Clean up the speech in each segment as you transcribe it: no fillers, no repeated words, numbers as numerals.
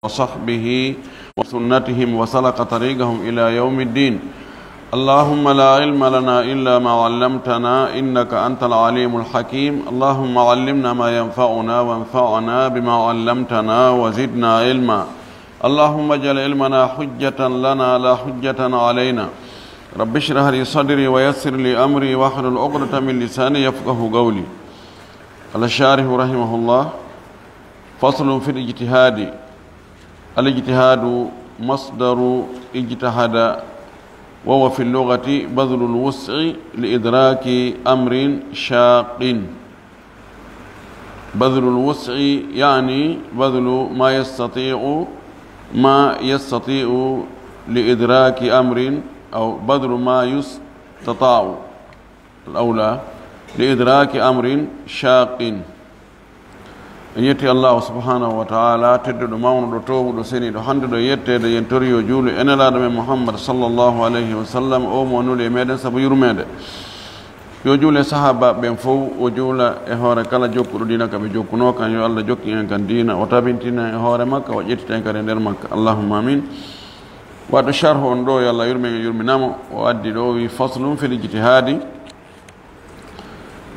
وصحبه وسنتهم وسلك طريقهم إلى يوم الدين. اللهم لا علم لنا إلا ما علمتنا إنك أنت العليم الحكيم. اللهم علمنا ما ينفعنا وانفعنا بما علمتنا وزدنا علما. اللهم اجعل علمنا حجة لنا لا حجة علينا. رب اشرح لي صدري ويسر لي أمري واحلل عقدة من لساني يفقه قولي. قال الشارح رحمه الله: فصل في الاجتهاد. الاجتهاد مصدر اجتهد، وهو في اللغة بذل الوسع لإدراك أمر شاق. بذل الوسع يعني بذل ما يستطيع لإدراك أمر، أو بذل ما يستطاع الأولى لإدراك أمر شاق. يتي الله سبحانه وتعالى تدد ماون دو توبو دو سيني دو هاند دو يتي دو ينتوريو جولو انلا دو محمد صلى الله عليه وسلم او مونولي ميدن سبو يرمede yo jule sahaba ben fo o jula e hore kala jokkudo dina kam jokkuno kan yo Allah jokki en kan dina o tabintina e hore makka o jettiten kare nder makka. Allahumma amin. wado sharh on do yo Allah yurminamo o addi do wi faslun fil ijtihadi,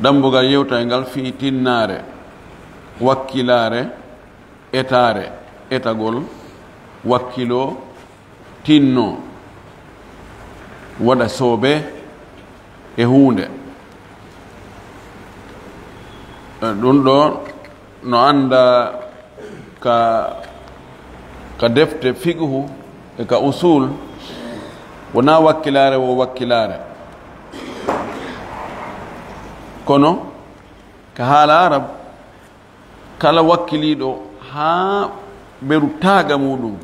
dambugal yewta ngal fi tinnare wakkilare etare etagol wakkilo tinno wada sobe e hunde ɗum ɗo no anda ka defte fiqhu e ka usul wona wakkilare wo wakkilare, kono ka haala arab kala wakkiliɗo ha ɓeru taaga muɗum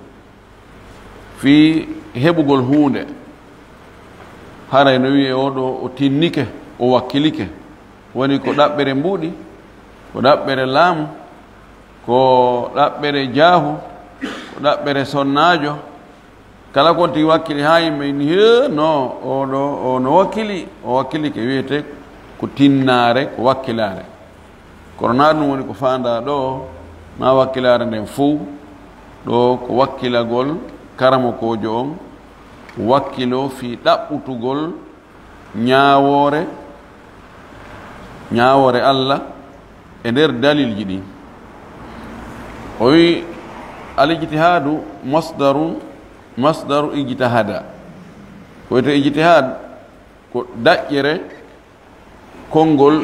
fi heɓugol hunde, haray no wiye oɗo o tinnike o wakkilike, woni ko ɗaɓɓere mbuuɗi, ko ɗaɓɓere laamu, ko ɗaɓɓere jaahu, ko ɗaɓɓere sonnajo, kala ko tigi wakkili ha yimɓe ni he no oɗo o no wakkili, o wakkilike wiyete ko tinnare ko wakkilare. kono na ɗum woni ko fanda ɗo na wakkilare nden fuu ɗo ko wakkilagol karamokojo on wakkilo fi ɗaɓɓutugol ñawore Allah e nder dalilji ɗi. o wi al ijtihadu masdaru ijtihada, ko wiyete ijtihad ko daƴƴere konngol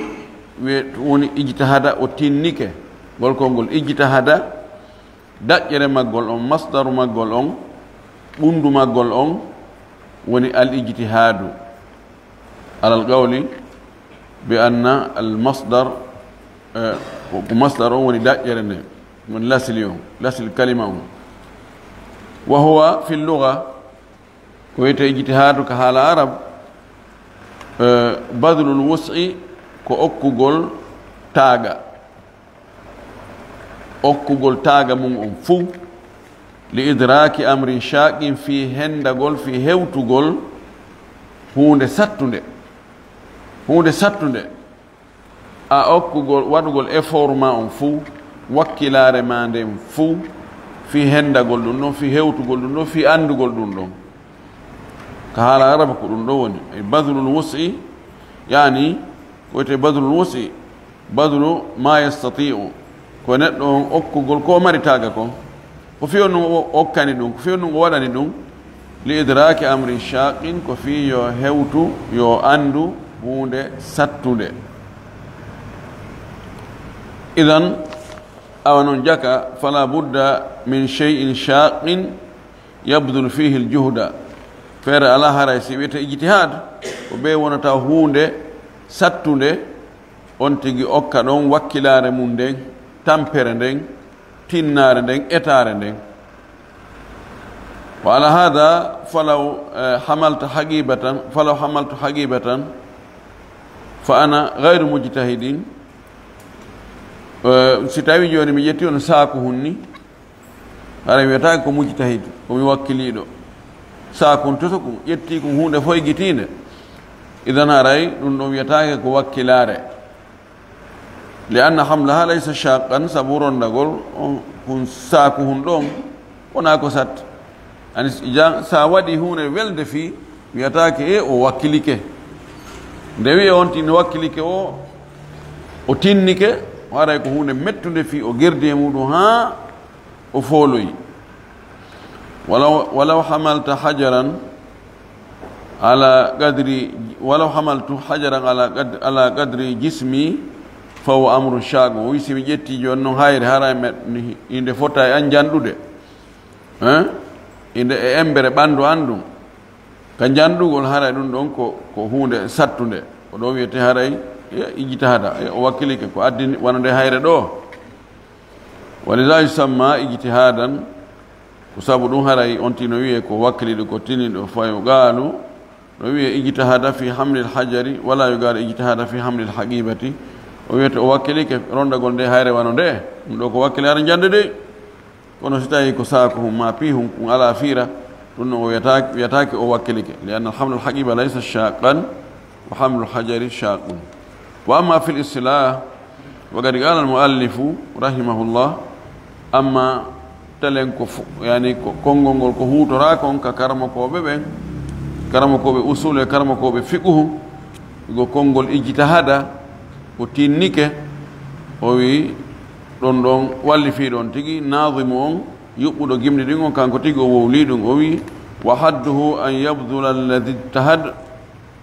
woni ijtihada o tinnike, gol konngol ijtihada daƴƴere maggol on, masdaru maggol on, ɓundu maggol on woni al ijtihadu alal qawli bi anna al masdar ko masdar on woni daƴƴere nde woni lasli on, lasli kalima on. wa huwa fi lugha ko wiyete ijtihadu ka haala arab badlul wus'i ko okkugol taaga mum on fuu li idraki amrin shaqin fi hendagol fi hewtugol hunde sattunde a okkugol waɗugol effort ma on fuu, wakkilare ma nden fuu fi hendagol ɗum ɗon, fi hewtugol ɗum ɗon, fi andugol ɗum ɗon. ka haala araba ko ɗum ɗo woni e badlul wus'i, yani koyte badlul wus'i badlu ma yastati'u, ko neɗɗo on okkugol ko mari taaga kon, ko fi on o okkani ɗum, ko fi on o waɗani ɗum li idraki amrin shaqin, ko fi yo hewtu yo andu hunde sattunde. idan awa noon jaka fala budda min shay'in shaqin yabdul fihi l juhda, feere ala haray si wiyete ijtihad ko ɓe wonata hunde sattunde on tigi okka ɗon wakkilare mum nden, tampere nden, tinnare nden, etare nden. wa ala hada falaw hamaltu haqibatan fa ana gayru mujtahidin. si tawi joni mi ƴetti on saaku hunni, hara wiyataki ko mujtahid, komi wakkiliɗo. saakun toto ko ƴetti ko hunde foygitinde, idan haray ɗum ɗon wiyatake ko wakkilare. li anna hamlaha laysa shaqqan, sabu rondagol kun saaku hun ɗon wona ko sat ani sa waɗi hunde welde fi wiyatake e o wakkilike nde wi on tin wakkilike o tinnike o aray ko hunde mettude fi o gerdi e muɗum ha o fooloyi walaw hamalta hajaran ala qadri walaw hamaltu hajaran ala qadri jismi fawo amru shago o wi simi ƴetti joni noon hayre hara inde fota e an janɗude inde e embere ɓandu an ɗum ka janɗugol haray ɗum ɗon ko hunde sattude ko ɗo wiyete haray ijtihada o wakkilike ko addi wonande hayre ɗo walida yusamma ijtihadan ko sabu ɗum haray on tino wiye ko wakkiliɗo ko tiniɗo fayo gaalu ɗo wiye ijtihada fi hamlil hajari wala yugalu ijtihada fi hamlil haqibati o wiyete o wakkilike rondagol nde hayre wano nde ɗum ɗo ko wakkili hara jande de kono si tawi ko saako hum ma pihum kum ala fiira ɗum ɗon o wiyatake o wakkilike li anna alhamlu lhaqiba laysa shaqan wa hamlu lhajari shaqun wa amma fi listilah wa qad qala almuallifu rahimahullah amma telen ko yani konngol ngol ko huutora kon ka karmakoɓe ɓen karmakoɓe usul e karmakoɓe fiqhu go konngol ijtihada o tinnike o wi ɗon ɗon wallifi ɗon tigi nadimu on yuɓɓuɗo gimdi ɗin on kanko tigi o wowli ɗum o wi wa hadduhu an yabdula alladi ijtahad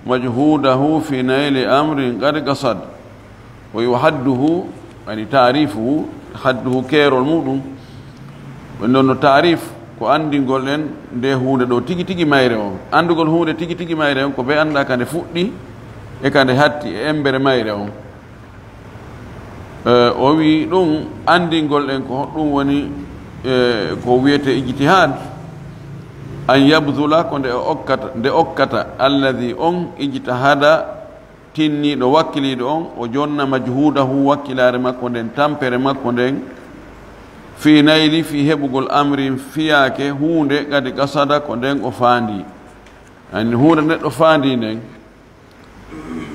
majhudahu fi nayli amrin qad qasad o wi wa hadduhu yani tarifuhu hadduhu keerol muɗum ɗon no tarif ko andingol en nde hunde ɗo tigi tigi mayre on andugol hunde tigi tigi mayre on ko ɓe anda kande fuɗɗi e kande hatti e embere mayre on o wi ɗum andingol en ko hoɗɗum woni ko wiyete ijtihad an yabdula ko nde okkata alladi on ijtihada tinniɗo wakkiliɗo on o jonna majhudahu wakkilare makko nden tampere makko nden fi nayli fi heɓugol amrin fiyake hunde kadi kasada ko nden o faandi ani hunde neɗɗo faandi nden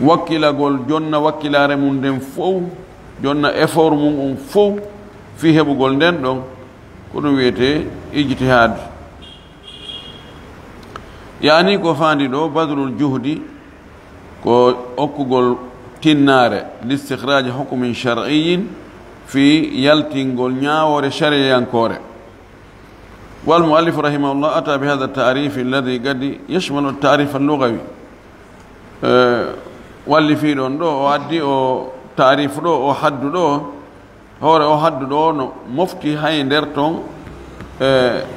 wakkilagol jonna wakkilare mum nden fof jonna effort mum on fof fi heɓugol nden ɗon ko ɗum wiyete ijtihad yani ko faandi ɗo badrul juhdi ko okkugol tinnare l'istikhraji hukmin shar'iyin fi yaltingol ñaawore shariyankore والمؤلف رحمه الله أتى بهذا التعريف الذي قد يشمل التعريف اللغوي واللي في دون دو وادي او تعريف دو او حد دو هور او حد دو مفتي هاي ندرتون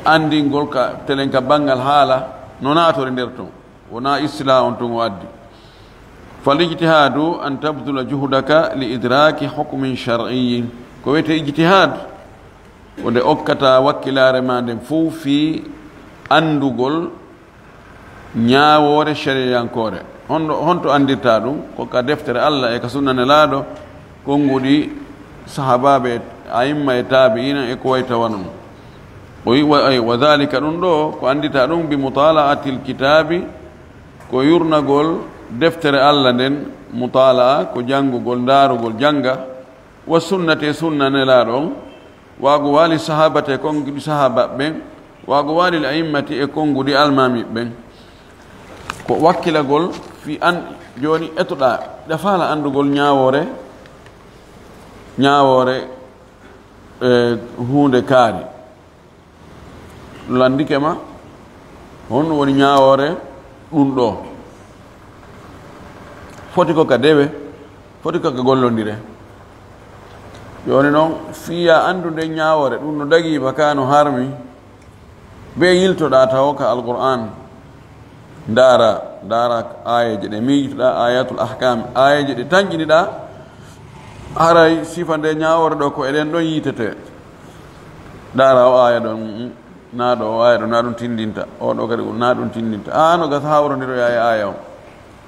andingol ka telen ka bangal haala nonaatore nder ton wona isla on ton waddi falijtihadu an tabdula juhudaka li idraki hukmin shar'iyyin ko wete ijtihad wonde okkata wakkilare ma nden fof fi andugol ñaawore shariyankore honto andirta ɗum ko ka deftere Allah e ka sunnane laaɗo konngudi sahabaɓe aimma e tabiina e ko way tawanum wa dhalika ɗum ɗo ko andita ɗum bi mutala'ati lkitabi ko yurnagol deftere Allah nden mutala'a ko janngugol ndaarugol jannga wa sunnate sunnane laaɗo on waago waali sahabate e konngudi sahaba ɓen waago waali l aimmati e konngudi almami ɓen ko wakkilagol fi an joni etoɗa ɗafala andugol ñaawore hunde kaari landike ma honno woni ñaawore ɗum ɗo foti ko ka dewe foti ko ka gollondire joni noon fiya andude ñaawore ɗum no dagiba ka no harmi be yiltoɗa taw ka alquran ndara ayeje ɗe miijitoɗa ayatul ahkam ayeje ɗe tañƴiniɗa haray sifa nde ñaawore ɗo ko eɗen ɗon yitete ndara o aya ɗon naɗo o aya ɗo na ɗum tindinta oɗo kadi na ɗum tindinta no gasa hawrondiroya e aya o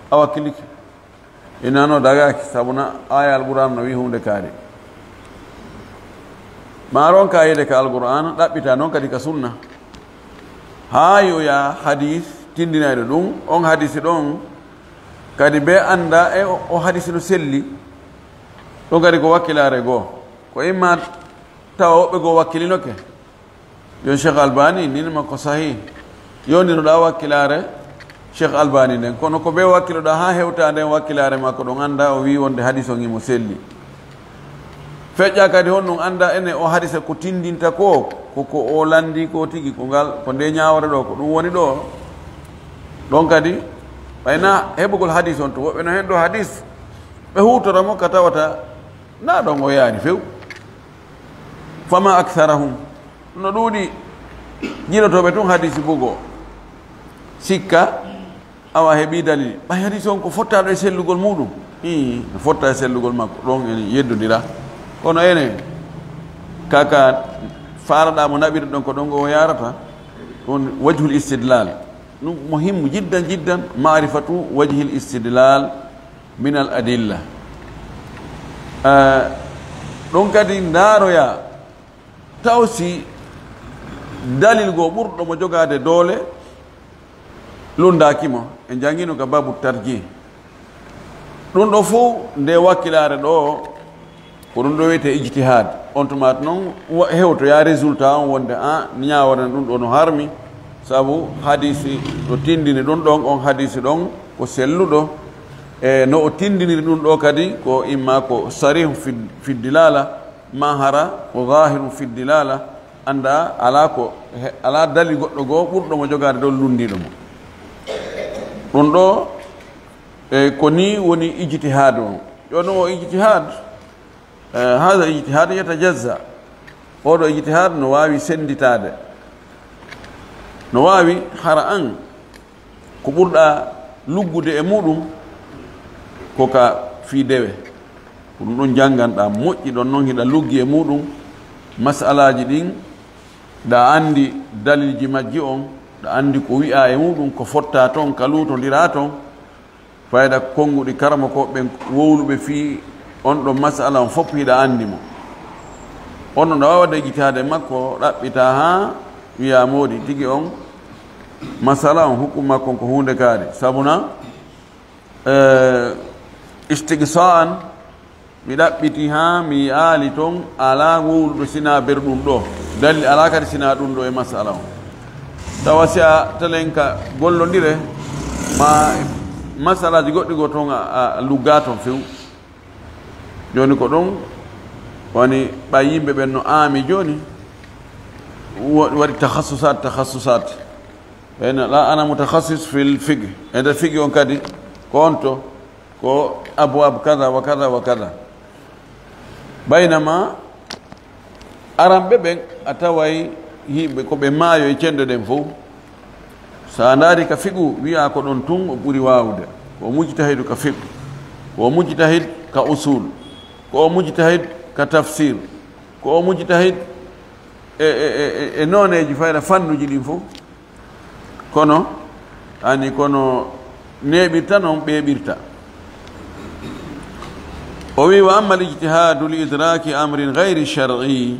a wakkilike inano dagaki sabuna aya alquran no wi hunde kaari ma ron ka yide ka alquran ɗaɓɓita noon kadi ka sunna ha yoya hadis tindinayɗo ɗum on hadisi ɗon kadi be anda e o hadisi no selli ɗum kadi ko wakkilare goo ko imma tawa woɓɓe goo wakkilinoke yo Cheikh Albani ninma ko sahih yondiroɗa wakkilare Cheikh Albani nden kono ko ɓe wakkiloɗa ha hewtade wakkilare makko ɗon anda o wi wonde hadis o ngimo selli feƴƴa kadi hon ɗum anda ene o hadisa ko tindinta ko koko o landi ko tigi ko ngal ko nde ñawore ɗo ko ɗum woni ɗo ɗon kadi ɓayna heɓugol hadis on to woɓɓe no hen ɗo hadis ɓe hutoramo ka tawata na ɗon o yaani few fama aktharahum no ɗuuɗi jiɗotoɓe tun hadisi bugo sikka awa heeɓi dalil ɓay hadis on ko fottaɗo e sellugol muɗum no fotta e sellugol makko ɗon en yeddodira kono ene kaka faraɗamo naɓiri ɗon ko ɗon o yarata ɗon wajhul istidlal ɗum muhimmu jiddan jiddan marifatu wajhil istidlal min al adilla ɗon kadi ndaroya taw si dalil go ɓurɗo mo jogade doole lundakimo e jangino ka babu tarji ɗum ɗo fof nde wakkilare ɗo ko ɗum ɗo wiyete ijtihad on tomata noon hewtoya résultat on wonde ñawaran ɗum ɗo no harmi sabu hadisi ɗo tindini ɗum ɗon on hadisi ɗon ko selluɗo e no o tindiniri ɗum ɗo kadi ko imma ko sarihu fi dilala ma hara ko zahiru fi dilala anda ala dali goɗɗo goo ɓurɗo mo jogade ɗon lundiɗo mo ɗum ɗo ko ni woni ijtihad o ƴonno o ijtihad hada ijtihad yatajazza oɗo ijtihad no wawi senditade no wawi hara an ko ɓurɗa luggude e muɗum koka fi dewe ko ɗum ɗon janganɗa moƴƴi ɗon noon hiɗa luggi e muɗum masalaji ɗin ɗa andi dalilji majji on ɗa andi ko wi'a e muɗum ko fotta toon ka lutodira toon fayda konguɗi karama ko ɓe wowluɓe fi on ɗon masala on fof hiɗa andi mo on ɗon ɗa wawade ijtihade makko ɗaɓɓita ha wiya moɗi tigi on masala on hukkum makko ko hunde kaari sabuna istiqsa'an mi ɗaɓɓiti ha mi aali toon ala wowluɗo sina ber ɗum ɗo dalil ala kadi sina ɗum ɗo e masala on tawa si a telen ka gollodire ma masalaji goɗɗi go toon a lugga toon few joni ko ɗum woni ɓay yimɓe ɓen no aami joni waɗi tahassusat ene la ana mutakhasis fil fiqh e nder fiqh on kadi ko on to ko abwab kada wa kada wa kada baynama aramɓe ɓen a taway yimɓe ko ɓe maayo e cende ɗen fof sa ndaari ka fiqu wiya ko ɗon tun o ɓuri wawde ko mujtahidu ka fiqu ko mujtahid ka usul ko mujtahid ka tafsir ko mujtahid e noneji fayda fannuji ɗin fof kono ani kono neɓirta noon ɓeɓirta o wi wa amma lijtihadu li idraki amrin gayri shar'i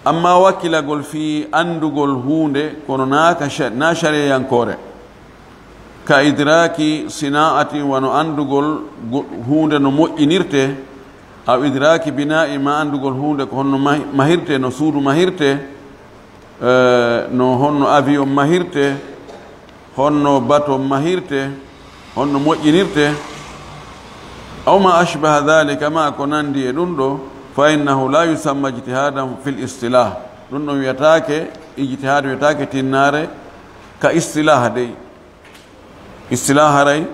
amma wakkilagol fi andugol hunde kono na shariyankore ka idraki sina'ati wano andugol hunde no moƴƴinirte aw idraki bina'i ma andugol hunde ko honno mahirte no suudu mahirte no honno avion mahirte honno bateau mahirte honno moƴƴinirte aw ma ashbaha dhalika ma ko nandi e ɗum ɗo fa innahu la yusamma ijtihadan fil istilah ɗum ɗon wiyatake ijtihad wiyatake tinnare ka istilah dey istilah haray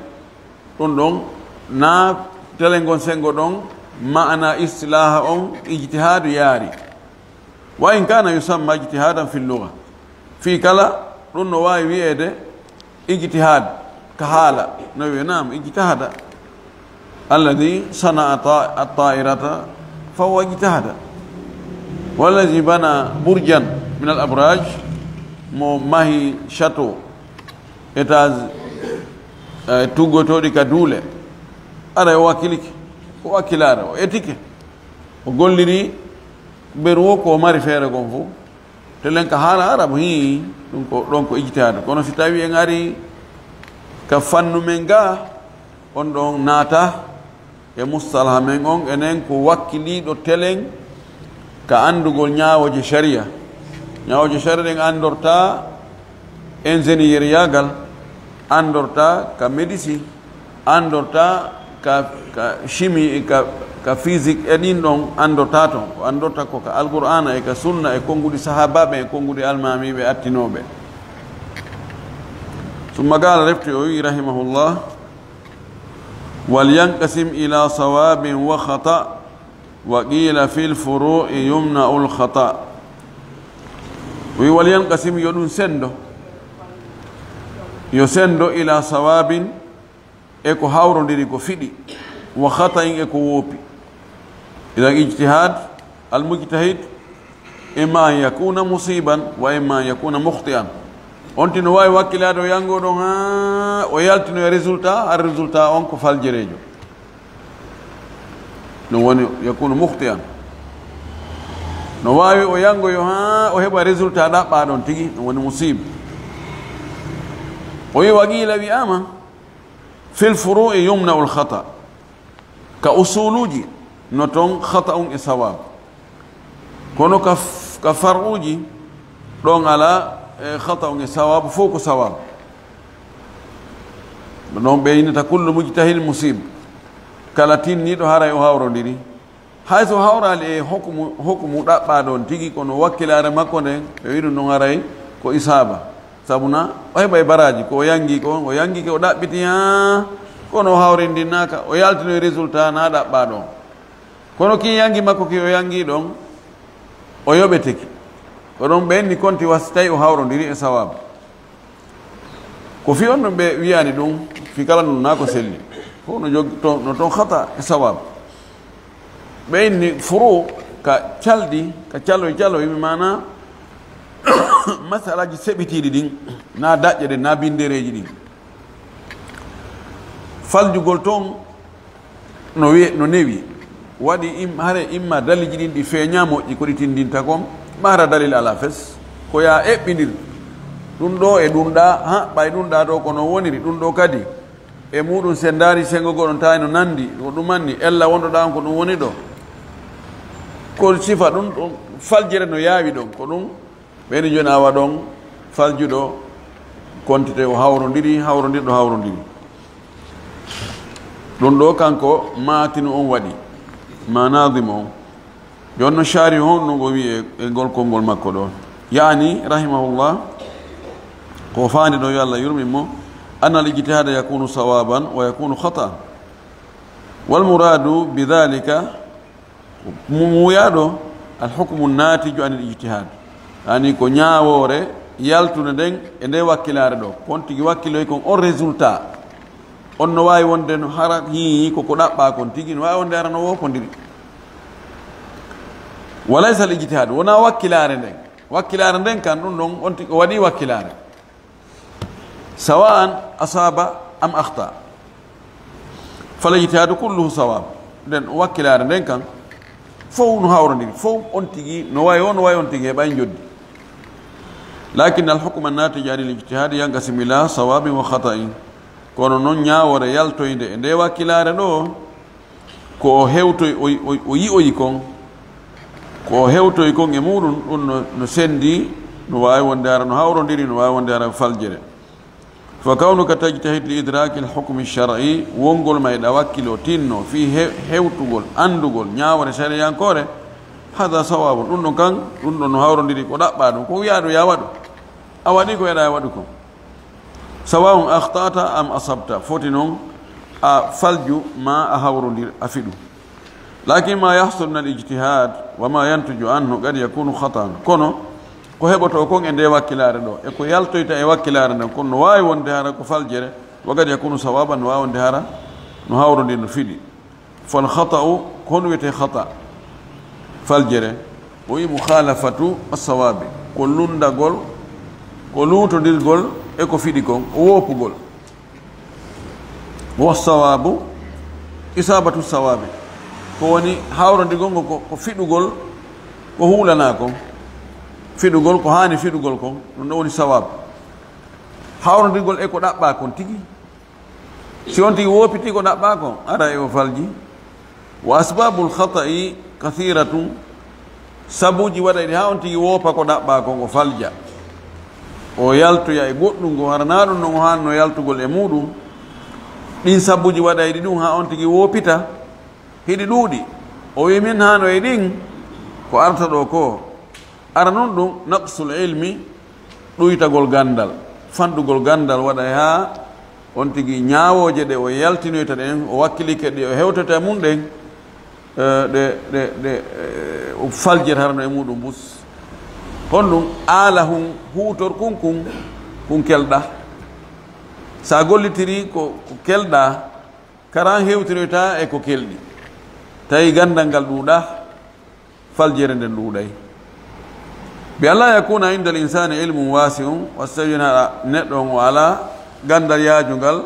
ɗum ɗon na telengon sengo ɗon ma'ana istilaha on ijtihadu yaari wa in kana yusamma ijtihadan fil lugha fi kala ɗum no wawi wiyede ijtihad ka haala no wiye nam ijtihada alladhi sana'a at-ta'irata fahuwa ijtihada walladhi bana burjan min al-abraj mo mahi château étage tuggotoɗi ka duule ara o wakkilike o wakkilare o etike o golliri ɓeru o ko mari feere gon fof telen ka haala arabo hi ɗum ko ijtihada kono si tawi en ari ka fannu men ga on ɗon naata e mustalaha men on enen ko wakkiliɗo telen ka andugol ñawoje sharia ñawoje sharden andorta ingénieur yagal andorta ka médecine andorta ka chimie ka physique e ɗin ɗon andorta ton ko andorta ko ka alqur'ana e ka sunna e konngudi sahabaɓe e konngudi almamiɓe attinoɓe ثم قال رفتي رحمه الله ولينقسم إلى صواب وخطأ وقيل في الفروع يمنع الخطأ ولينقسم يدون سندو إلى صواب إكو هاورون ديكو فيدي وخطأ إكو ووبي إذا اجتهاد المجتهد إما أن يكون مصيبا وإما أن يكون مخطئا onti no wawi wakkilade o yangoɗo ha o yaltino e résultat ar résultat on ko faljerejo ɗum woni yakunu muhtian no wawi o yangoyo ha o heɓa résultat ɗaɓɓaɗon tigui ɗum woni musibe o wi waqila wiyama fil furu'i yumna ul khata ka usuluji no toon khata un e sawab kono ka faruji ɗon ala خطأ ثواب فوق ثواب non ɓeynata kullu mujtahid musib kala tinniɗo haray o hawrodiri hay so hawrali e hokmu ɗaɓɓaɗon tigi kono wakkilare makko nden ɓe wiɗum ɗon haray ko isaba sabuna o heɓa e baraji ko o yangi ke o ɗaɓɓiti ha kono o hawrindinnaka o yaltino e résultat na ɗaɓɓaɗon kono ki yangi makko ki o yangi ɗon o yoɓeteki ko ɗon ɓenni konti wasi tawi o hawrodiri e sawabu ko fi on ɗum ɓe wiyani ɗum fi kala ɗum na ko selli fof no jogi no toon hata e sawabu ɓenni furo ka calɗi ka callo yimi mana masalaji seɓitiɗi ɗin na daƴƴe ɗe na bindereji ɗin faljugol toon no newi waɗi hare imma daliji ɗin ɗi feeña moƴƴi ko ɗi tindinta kon mara dalil ala fes ko ya eɓɓidir ɗum ɗo e ɗum ɗa ha ɓay ɗum ɗa ɗo kono woniri ɗum ɗo kadi e muɗum sen daari sengo goɗon tawi no nandi ko ɗumanni ella wonɗo ɗa on ko ɗum woni ɗo ko sifa ɗum ɗon faljere no yaawi ɗon ko ɗum ɓeni joni awa ɗon faljuɗo kontité o hawrodirɗo ɗum ɗo kanko matinu on waɗi manadimo on jonno shari hon no go wi e gol konngol makko ɗo yani rahimahullah ko faandi ɗo yo Allah yurmin mo anna al ijtihada yakunu sawaban wa yakunu khata wal muradu bidhalika muyaɗo al hukmu natiju an al ijtihad yani ko ñawore yaltude nden e nde wakkilare ɗo kon tigi wakkiloy kon on résultat on no wawi wonde no hara yii koko ɗaɓɓa kon tigi no wawi wonde hara no wopodiri walaysa al ijtihad wona wakkilare nden kan ɗum ɗon on tigi o waɗi wakkilare sawa'an asaba am akhta fal ijtihadu kulluhu sawab nden wakkilare nden kan fof no hawrodiri fof on tigi no wawi on tigi heɓay joddi lakin al hukma natiju ani l ijtihadi yanqasimu ila sawabin wa khata'in kono noon ñawore yaltoyde e nde wakkilare ɗo ko o hewtoy o yi'oyi kon ko o hewtoy kon e muɗum ɗum no sendi no wawi wonde ara no hawrodiri no wawi wonde ara faljere fa kawnuka tajtahid li idraki l hukmi shar'i wongol mayɗa wakkilo tinno fi hewtugol andugol ñawore sariyankore hada sawabu ɗum ɗon kan ɗum ɗon no hawrodiri ko ɗaɓɓa ɗum ko wiya ɗo ya waɗu a waɗi ko yeɗa waɗu kon sawa'un akhtata am asabta foti noon a falju ma a hawrodir a fiɗu lakin ma yahsul min al ijtihad wa ma yantuju anhu qad yakunu khatan kono ko heɓoto kon e nde wakkilare ɗo e ko yaltoyta e wakkilare nden kono no wawi wonde hara ko faljere wa qad yakunu sawaban no wawi wonde hara no hawrodir no fiɗi fal khata'u kono wiyete khata faljere o wi mukhalafatu as-sawabi ko lundagol ko lutodirgol e ko fiɗi kon o woppugol wa sawabu isabatu sawabi ko woni hawrodigol ngo ko fiɗugol ko huulana kon fiɗugol ko hani fiɗugol kon ɗum ɗo woni sawabu hawrodigol e ko ɗaɓɓa kon tigi si on tigi woppiti ko ɗaɓɓa kon ara e o falji wa asbabul khata'i kathiratun sabuji waɗayɗi ha on tigi woopa ko ɗaɓɓa kon o falja o yaltoya e goɗɗum ngo harana ɗum non hanno yaltugol e muɗum ɗin sabuji waɗayɗi ɗum ha on tigi woopita hiɗi ɗuuɗi o wi min hano e ɗin ko arta ɗo ko ara noon ɗum naqsul ilmi ɗuytagol gandal fandugol gandal waɗa ha on tigi ñaawoje ɗe o yaltinoyta ɗen o wakkilike ɗe o hewtata mum ɗen ɗe o faljet harano e muɗum bus hon ɗum aala hun huutor kun kelɗa sa gollitiri ko kelɗa karan hewtinoyta e ko kelɗi tawi gandal ngal ɗuuɗa faljere nden ɗuuɗay bi alla yakuna inda al insani ilmum wasi'un wastawina neɗɗo on o ala gandal yaajungal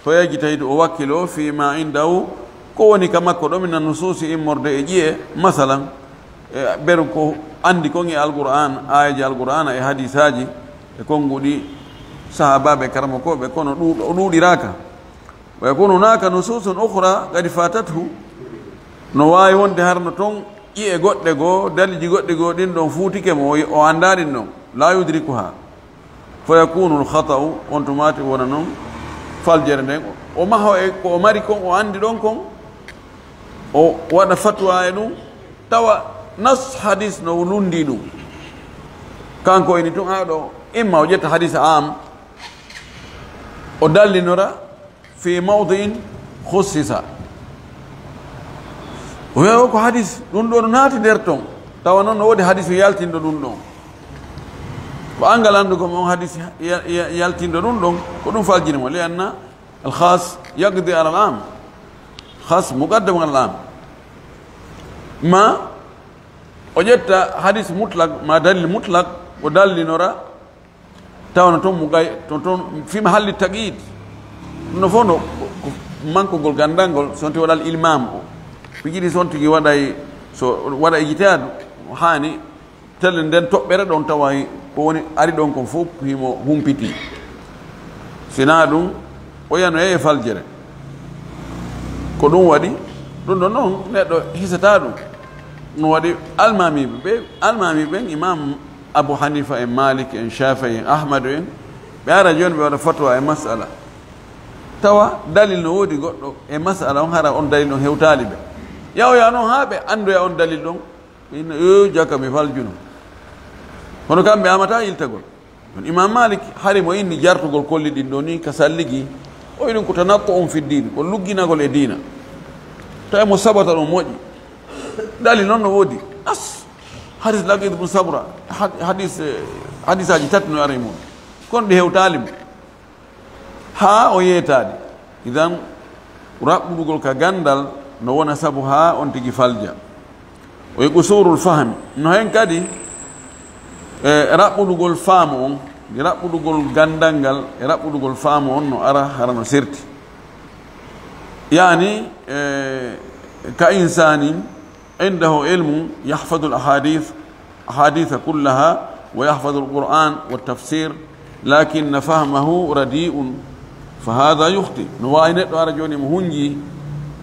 to yaji tawi o wakkilo fima indahu ko woni ka makko ɗo mina nususi immorde e ƴiye masalan ɓeru ko andi kon e alqur'an ayaji alqur'ana e hadisaji e konguɗi sahabaɓe karamakoɓe kono o ɗuuɗiraka wa yakunu hunaka nususun ukhra kadi fatathu no wawi wonde harno toon ƴiye goɗɗe goo daliji goɗɗe goo ɗin ɗon fuutike mo o anda ɗin ɗon la yudrikuha fa yakunu lhata'u on tumati wona noon faljere nden o maho e ko o mari kon o andi ɗon kon o waɗa fatwa e ɗum tawa nas hadis no lundi ɗum kanko ini tun aɗo imma o ƴetta hadis am o dallinora fi mawdi'in khussisa o wiya ko hadis ɗum ɗo no naati nder ton tawa noon no woodi hadis yaltinɗo ɗum ɗon ko angal andugo on hadis yaltinɗo ɗum ɗon ko ɗum faljini mo li anna alkhas yaqdi ala al am khas muqaddam ala al am ma o ƴetta hadis mutlak ma dalil mutlak o dallinora tawno toon mo gay toon fima halli taqid no fof no mankogol gandalngol sonti waɗal ilmam o pijiɗi son tigi waɗay so waɗa ijtihad hani telle nden toɓɓere ɗon tawa ko woni ari ɗon kon fof himo humpiti sina ɗum o yano e faljere ko ɗum waɗi ɗum ɗon noon neɗɗo hisata ɗum no waɗi almamiɓe ɓen imam abou hanifa en malik en shafii en ahmadou en ɓe ara joni ɓe waɗa fatwa e masala tawa dalil no woodi goɗɗo e masala on hara on dalil on hewtali ɓe yawya noon ha ɓe andoya on dalil ɗon ina jakka mi faljuno hono kamɓe amata yiltagol on imam malik hari mo inni jartugol kolli ɗin ɗo ni ka salligi o iɗum ko tanakko on fi din ko lugginagol e dina tawi mo sabata ɗon moƴƴi dalil noon no woodi as hadis laqid ibn sabra hadisaji tati no ara mum kono ɗi hewtali mo ha o yeetade idan raɓɓuɗugol ka gandal no wona sabu ha on tigi falja o qusurul fahmi no hen kadi raɓɓuɗugol faamu on raɓɓuɗugol gandal ngal e raɓɓuɗugol faamu on no ara hara no serti yani ka insanin indahu ilmu yahfadu al ahaditha kullaha wa yahfadu al quran wa tafsir lakinna fahmahu radi'un fa hadha yukhti no wawi neɗɗo ara joni mo hunji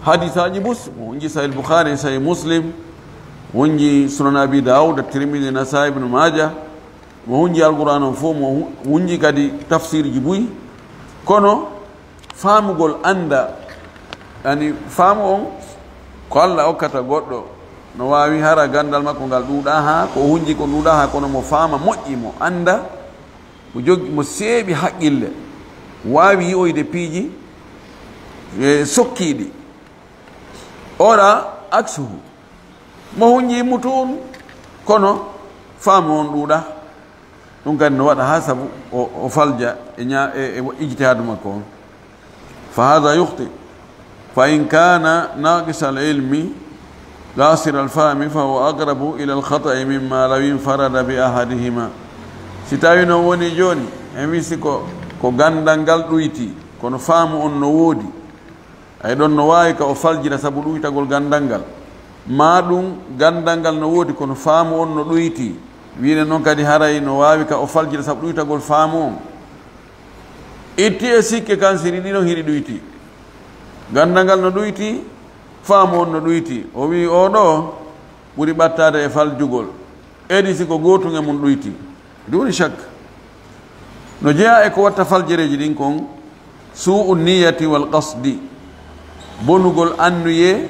hadisaji bus mo hunji sahih bukhari sahih muslim hunji sunan abi daud at-tirmidhi nasai ibn majah mo hunji alquran on fof mo hunji kadi tafsir ji buy kono faamugol anda ani faamu on ko Allah okkata goɗɗo no wawi hara gandal makko ngal ɗuuɗa ha ko hunji ko ɗuuɗa ha kono mo faama moƴƴi mo anda mo joggi mo seeɓi haqqille wawi yi'oyde piiji sokkiɗi ora aksuhu mo hunji mutun kono faamu on ɗuuɗa ɗum kadi no waɗa ha sabu o falja e ijtihadu makko on fa hada yukhti fa in kana naqisa al ilmi qasir al fahmi fa huwa aqrabu ila al khata'i mimma law infarada bi ahadihima si tawi no woni joni en wisi ko gandal ngal ɗuyti kono faamu on no woodi ay ɗon no wawi ka o faljira sabu ɗuytagol gandal ngal ma ɗum gandal ngal no woodi kono faamu on no ɗuyti wiine noon kadi haray no wawi ka o faljira sabu ɗuytagol faamu on itti e sikke kan siri ɗiɗon hiɗi ɗuyti gandal ngal no ɗuyti faamu on no ɗuyti o wi oɗo ɓuri ɓattade e faljugol edi siko gotu nge mun ɗuyti duni shak no jeeya e ko watta faljereji ɗin kon su'u niyati wal qasdi bonugol annuye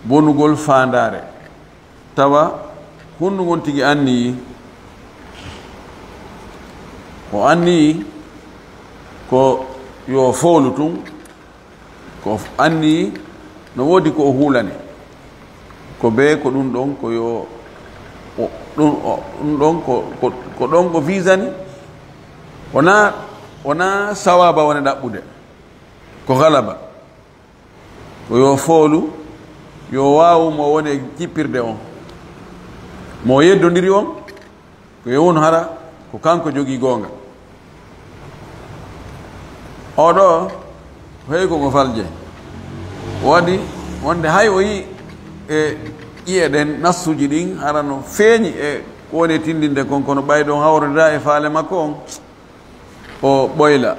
bonugol fandare tawa hundu gon tigi anniyi ko anniyi ko yo foolu tun ko anniyi no woodi ko o huulane ko be ko ɗum ɗon ko yo ɗum ɗon ko ɗon ko visani wona sawaba wona ɗaɓɓude ko galaba ko yo foolu yo waawu mo woni jippirde on mo yeddodiri on ko yewon hara ko kanko jogii goonga oɗo hey koko falje waɗi wonde hay o yi e ƴiye ɗen nassuji ɗin harano feeñi e ko woni tindinde kon kono ɓayɗon hawrida e faale makko on o ɓoyla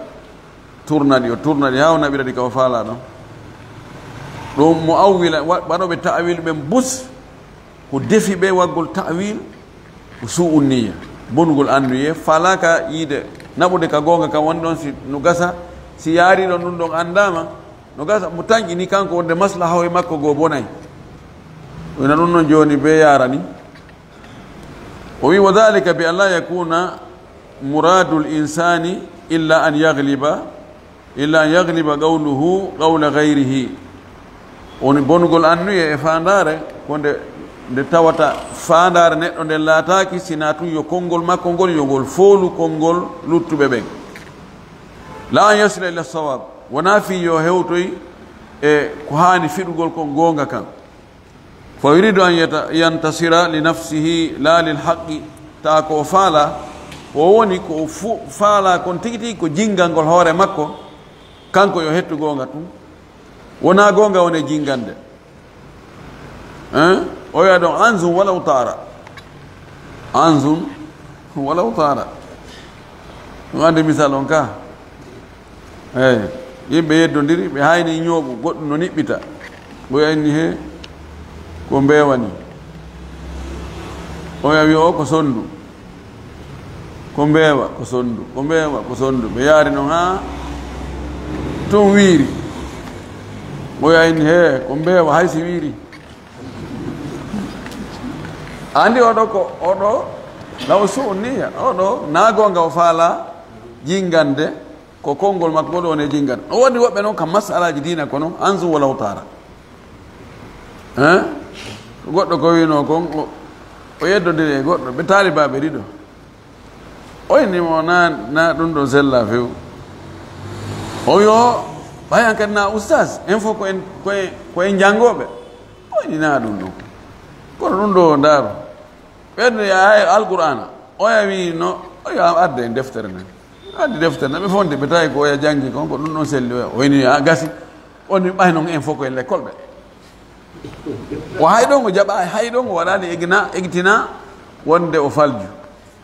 tournaɗi haw naɓiraɗi ka o faala ɗon ɗum mo awwila waɗoɓe ta'wil ɓen bus ko defi ɓe waggol ta'wil ko su'u niya bonugol anduye falaka yiide naɓude ka goonga kam woni ɗon si no gasa si yaari ɗon ɗum ɗon andama no gasa mo tañƴini kanko wonde maslaha e makko goo bonayi wona ɗum noon joni be yarani o wi wa dhalika bi an la yakuna muradu l insani illa an yagliba qawluhu qawla gayrihi woni bonugol annuye e fandare ko nde tawata fandare neɗɗo nde laataki sina tun yo konngol makko ngol yo ngol foolu konngol luttuɓe ɓen la an yasila ila sawab wona fi yo hewtoy e ko hani fiɗugol kon gonga kan fa yuridu an yantasira li nafsihi la lil haqqi ta ko faala o woni ko faala kon tigi tigi ko jingal ngol hoore makko kanko yo hettu gonga tun wona gonga woni jingande o wiya ɗon anzum walaw tara ɗum ande misal on ka eyi yimɓe yeddodiri ɓe hayni ñooɓu goɗɗum no niɓɓita ɓoyanni he ko mbewani o wi o ko sondu ko mbeewa ko sondu ɓe yaari noon ha toon wiiri ɓoyayni he ko mbeewa hay si wiiri andi oɗo law su'u niya oɗo nagonga o faala jingande ko konngol makko goɗo woni jingande o waɗi woɓɓe noon kam masalaji dina kono anzu walaw tara goɗɗo ko wino kon o yeddodiri e goɗɗo ɓe taalibaɓe ɗiɗo oynimo na ɗum ɗo sella few o yo ɓayan kadi na oustage en fof koyen janngoɓe oynina ɗum ɗon kono ɗum ɗo ndaaro ɓeɗo hay alqur'ana oya wi no oya adde en deftere nan addi deftere nan ɓe fonde ɓe tawi ko oya janggi kon ko ɗum ɗon selli oya oyni a gasi oni ɓay noon en fof koyen l'école ɓe o hay ɗon o jaɓa hay ɗon o waɗani egtina wonde o falju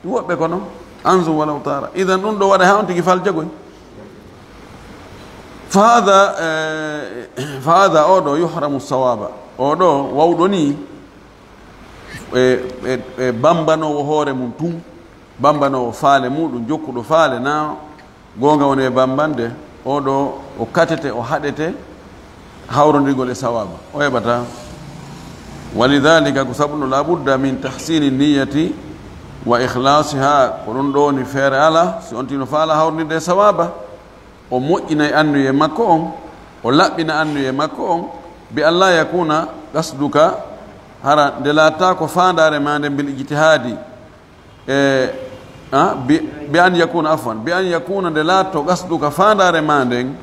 ɗum woɓɓe ko noon anzum walaw tara idan ɗum ɗo waɗa ha on tigui faljagoy fa hada oɗo yuhramu sawaba oɗo wawɗo ni e bambanowo hoore mum tun bambanowo faale muɗum jokkuɗo faale na gonga woni e bambande oɗo o katete o haɗete hawrodirgol e sawaba o heɓata walidhalika ko sabuno la budda min tahsini niyati wa ikhlasiha ko ɗum ɗo ni feere ala si on tino faala hawrdirde e sawaba o moƴƴina e annuye makko on o laɓɓina annuye makko on bi an la yakuna qasduka hara nde laatta ko fandare ma nde bil ijtihadi bi an yakuna afwan bi an yakuna nde laatto qasduka fandare ma nden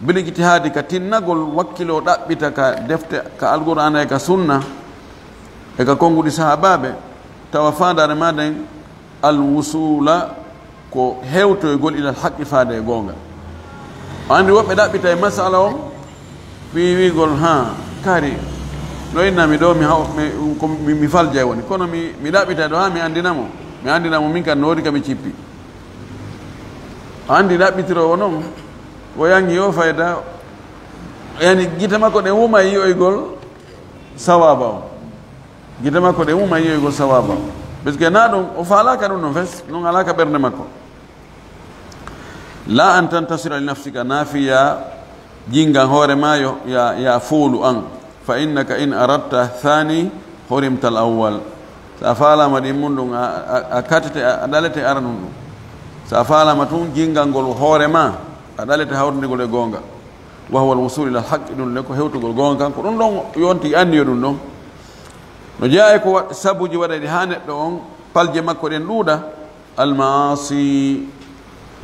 bil ijtihadi ka tinnagol wakkilo ɗaɓɓita ka defte ka alqur'ana e ka sunna e ka konguɗi sahabaɓe tawa fandare ma nden alwusula ko hewtoygol ilal haqqi faade e gonga andi woɓɓe ɗaɓɓita e masala o wiwigol ha kari no innami ɗo mi falja woni kono mi ɗaɓɓita ɗo ha mi andinamo min kan noori kami cippi andi ɗaɓɓitirowo noon o yangi yo fayda yani gita makko ɗe wuma yiyoygol sawaba o gita makko ɗe wuma yiyoygol sawaba o بس كنادم وفعلاك أنو نفس نون علاك برنامجكم لا أن تنتصر لنفسك نافيا جينغا هور ما يا فول أن فإنك إن أردت الثاني حرمت الأول سافالا ما ديمون أكاتت أدالت أرنون سافالا ما تون جينغا نقول هور ما أدالت هور نقول جونغا وهو الوصول إلى الحق إنه لكو هيو تقول جونغا كون دون يونتي أني يدون دون نجايكو سبوجي ودا دهانة دون بالجي مكو دين لودا المعاصي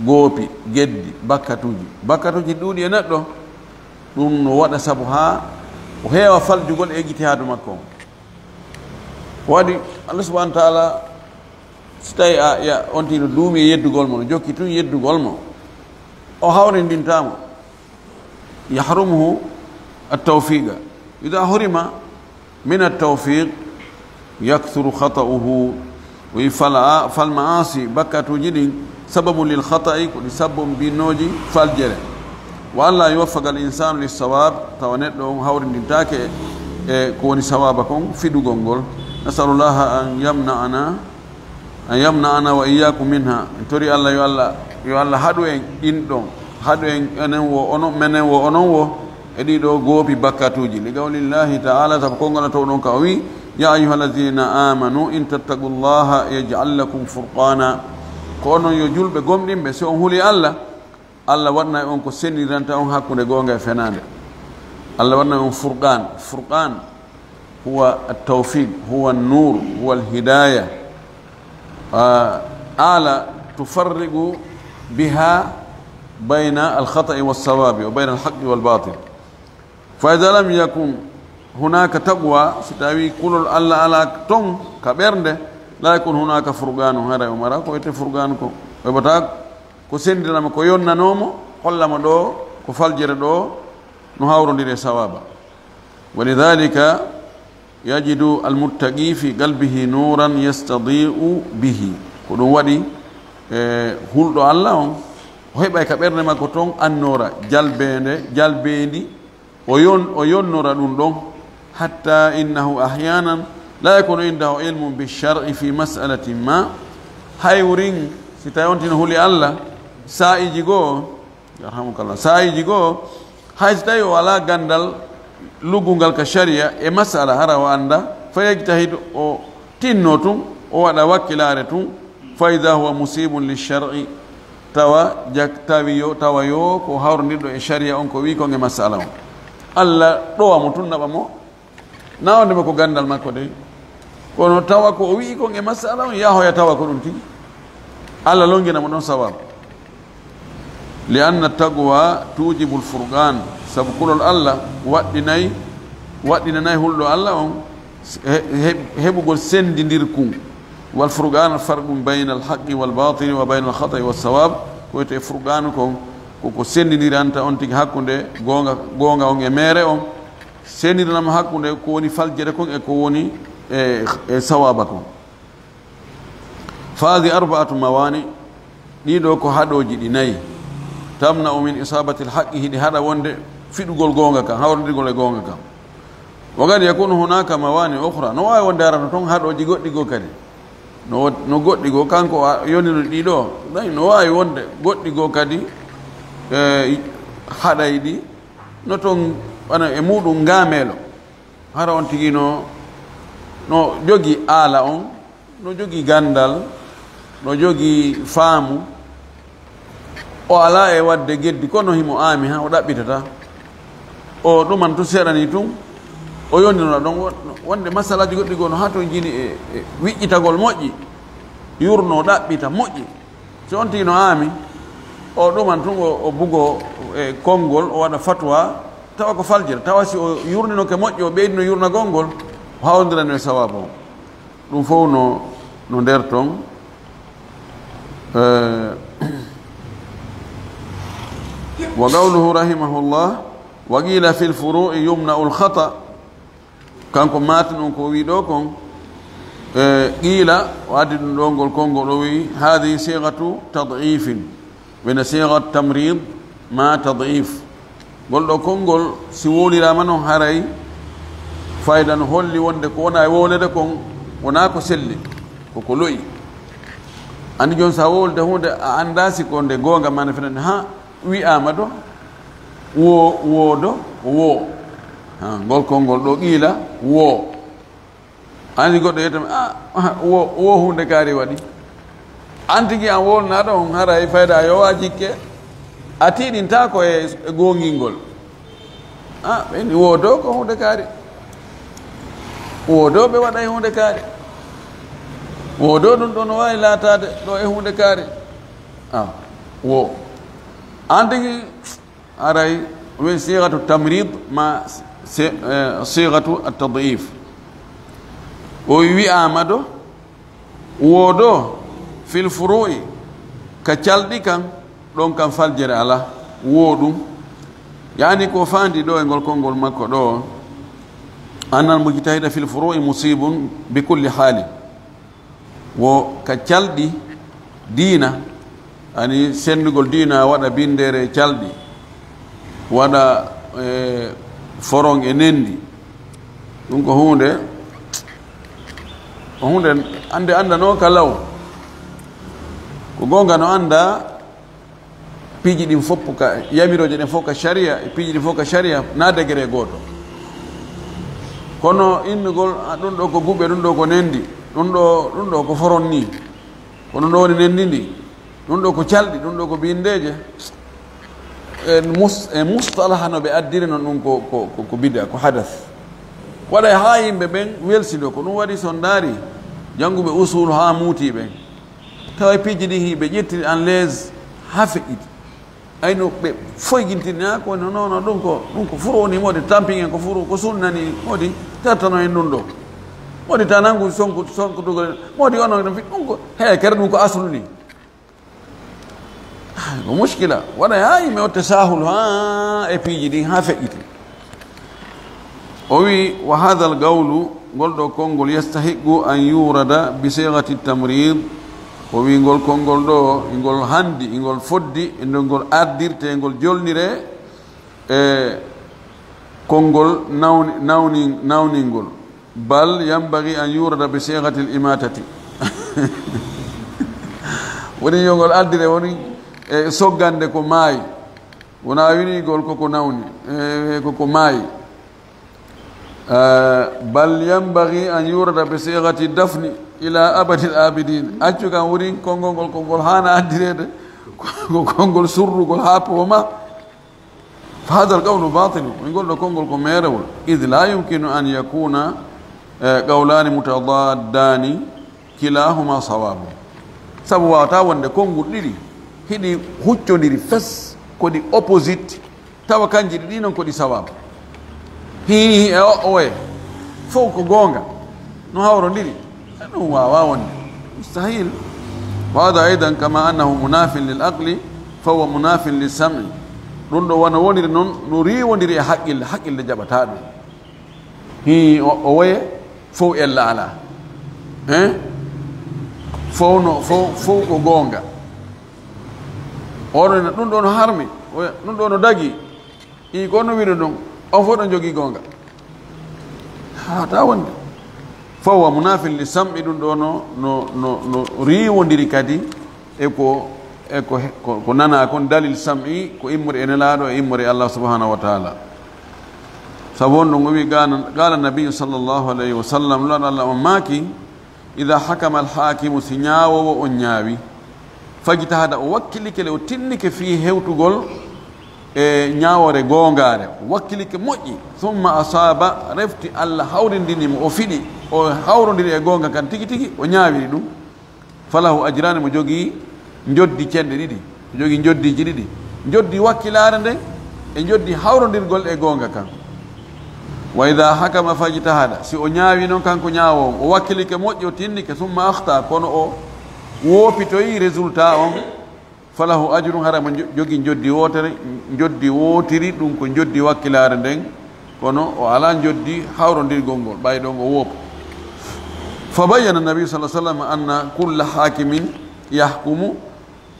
gopi geddi bakkatuji ɗuuɗi e neɗɗo ɗum no waɗa sabu ha o heewa faljugol e ejjitihaadu makko waɗi allah subahana taala so tawi on tino duumi e yeddugol mo no jokki tun yeddugol mo o hawrindintamo yahrumuhu altawfiqa ida hurima min altawfiq yakthuru khata'uhu wi falmaasi bakkatuji ɗin سبب للخطأ كل سبب بينوجي فالجرة والله يوفق الإنسان للصواب توانت لهم هور نتاك كوني صوابكم في دوغونغول نسأل الله أن يمنعنا وإياكم منها تري الله يو الله هادوين إندون هادوين أنو أنو منو وأنو إدي دو غوبي بكاتوجي لقول الله تعالى تبقون تونون كوي يا أيها الذين آمنوا إن تتقوا الله يجعل لكم فرقانا kono yo julbe gomdimbe so on huli Allah wadna on ko seniranta on hakkunde gonga e fenande Allah wadna on furqan huwa at-tawfiq huwa an-nur huwa al-hidayah ala tufarriqu biha bayna al-khata'i was-sawabi wa bayna al-haqqi wal-batil fa idha lam yakun hunaka taqwa sitawi kulul Allah ala ton kabernde لا يكون هناك فرقان هذا يومرا كو يت فرقانكم وبتا كو سندنا كو يوننا نومو قلما دو كو فالجر دو نهاورو دي ثوابا ولذلك يجد المتقي في قلبه نورا يستضيء به كو دو ودي هولدو الله هيبا كبرنا ما كو تون النور جلبيندي ويون نورا دون حتى انه احيانا لا يكون عنده علم بالشرع في مسألة ما هايورين ستايونتين هولي الله سايجيغو يرحمك الله سايجيغو هاي ستايو ولا غندال لغونغال كشريعة مسألة هرا واندا فيجتهد او تينوتو او ودا وكيلارتو فإذا هو مصيب للشرع توا جاكتاويو توايو كو هاورندو الشريعة اونكو ويكو مسألة الله دو متون نبامو nawde ko gandal makko de kono tawa ko o wi ko e masala on yaho ya tawa ko dum ti alla longina mo don sawab li anna taqwa tujibu al-furqan sabqul alla waddinay huldo alla on hebugol sendindir kum wal furqan farqun bayna al-haqqi wal batil wa bayna al-khata'i was sawab ko te furqan ko sendindiranta on tigi hakkunde gonga on e mere on senirnama hakkunde ko woni faljere kon e ko woni e sawaba kon faadi arba'atu mawani ɗiɗo ko haɗoji ɗi nayi tamna min isabati alhaqqi hiɗi haɗa wonde fiɗugol gonga kam hawrdirgol e gonga kam wa gadi yakunu hunaka mawani ukhra no wawi wonde arata toon haɗoji goɗɗi go kadi no goɗɗi go kanko yonino ɗiɗo nayi no wawi wonde goɗɗi go kadi haɗay ɗi no toon wana e muɗum ngamelo hara on tigi no jogi ala on no jogi gandal no jogi faamu o ala e wadde geddi kono himo aami ha o ɗaɓɓitata o ɗuman to seeɗani tun o yondinoɗa ɗon wonde masalaji goɗɗi gono ha to jini e wiƴƴitagol moƴƴi yurno ɗaɓɓita moƴƴi so on tigi no aami o ɗuman tun o bugo e konngol o waɗa fatwa tawa ko faljere tawa si o yurnino ke moƴƴo o ɓeydino yurnagol ngol o hawdirano e sawabu o ɗum fof no nder toon wa qawluhu rahimahullah wa qila fi lfuru'i yumna'u lkhata kanko maati ɗum ko wi ɗo kon qila o addi ɗum ɗo ngol konngol o wi hadihi sigatu tad'ifin wena sigat tamrid ma tad'if gol ɗo konngol si wolirama noon haray fayda no holli wonde ko wona e wolede kon wona ko selli koko loyi andi jon sa wolde hunde a andasi ko nde gonga mana fenande ha wi'ama ɗo wodo wo ngol konngol ɗo qiila wo andi goɗɗo yetami wo hunde kaari waɗi an tigi an wolnaɗo on hara e fayda a yowa jikke a tiɗinta ko e gongingol ɓeni wodo ko hunde kaari wodo ɓe waɗa e hunde kaari wodo ɗum ɗo no wawi laatade ɗo e hunde kaari wo an tigi aray wen sigatu tamrid ma sigatu atadif o wi'ama ɗo wodo fil furu'i ka calɗi kan ɗon kam faljere ala woɗum yani ko fandi ɗo e ngol konngol makko ɗo annal mujtahida fil furu'i musibun bi kulli hali wo ka calɗi diina ani sendugol diina waɗa bindere calɗi waɗa forong e nendi ɗum ko hunde ande andano ka law ko gonga no anda piiji ɗin fof ka yamiroje ɗen fof ka sharia e piiji ɗin fof ka sharia na degré goto kono innugol ɗum ɗo ko guɓe ɗum ɗo ko nendi ɗum ɗo ko foron ni ko ɗum ɗo woni nendi ndi ɗum ɗo ko calɗi ɗum ɗo ko bindeje e mustalaha no ɓe addiri noon ɗum ko bida ko hadas waɗa ha yimɓe ɓen welsido ko ɗum waɗi son daari jannguɓe usul ha muutiɓe tawa piiji ɗi hiɓe ƴettiri en l'aise ha feƴƴiti ayno ɓe foyguintinna ko nono ɗum ko furo woni modi tamping en ko furo ko sunnani modi tartano en ɗum ɗo modi ta nangu sonkotugol modi ono ɗum ɗum ko he kere ɗum ko aslu ni ko muskila waɗa ha yimɓe watte sahul ha e piiji ɗi ha feƴƴiti o wi wa hada al gawlu ngol ɗo konngol yastahiqu an yurada bi sigati tamrid o wi ngol konngol ɗo ngol handi ngol foddi e ndo ngol ardirte ngol jolnire e konngol nawningol bal yambagi an yurada bi sigati l imatati woni yongol ardire woni e soggande ko maayi wona winigol koko nawni koko maayi bal yambagi an yurada bi sigati dafni ila abadil abidin accu kan woni konngol ngol hana addirede ko konngol surrugol ha pooma fa hada al qawlu batilu ngol ɗo konngol ko meerewol id la yumkinu an yakuna qawlani mutadaddani kilahuma sawabu sabu wawata wonde konngol ɗiɗi hiɗi huccodiri fes koɗi opposite tawa kanji ɗi noon koɗi sawabu hi e oye fof ko gonga no hawrodiri ɗum wawa wonde mustahil wa hada aidan kama annahu munafin lil aqli fahuwa munafin lis sam'i ɗum ɗo wona woniri noon no riwodiri e haqqille jaɓata ɗum hi o woye fof ella ala fof ko gonga oɗon ɗum ɗo no harmi ɗum ɗo no dagi i ko no wiɗo ɗum on fof ɗon jogii gonga hata wonde fawa munafin li sam'i ɗum ɗo no riwodiri kadi ko nana kon dalil sam'i ko immori e nelaɗo e immori Allah subhanahu wa ta'ala sabu on ɗum o wi qala nabiyu sallllahu alayhi wa sallam laɗo Allah on maaki ida hakama al hakimu si ñawowo on ñaawi fajitahada o wakkilike le o tinnike fi hewtugol e ñawore gongare wakkilike moƴƴi summa asaba refti Allah hawrindinimo o fiɗi o hawrodiri e gonga kan tigi tigi o ñaawiri ɗum falahu ajrani mo jogii joddi cenɗe ɗiɗi o jogii joddiji ɗiɗi joddi wakkilare nde e joddi hawrodirgol e gonga kan wa ida hakama fajitahada si o ñaawi noon kanko ñaawowo o wakkilike moƴƴi o tinnike summa akhta kono o woopitoyi résultat on falahu ajrum hara mo jogii joddi wotere joddi wootiri ɗum ko joddi wakkilare nden kono o ala joddi hawrodirgol ngol ɓay ɗon o woopa fa bayyana nabi sa sallam anna kulla hakimin yahkumu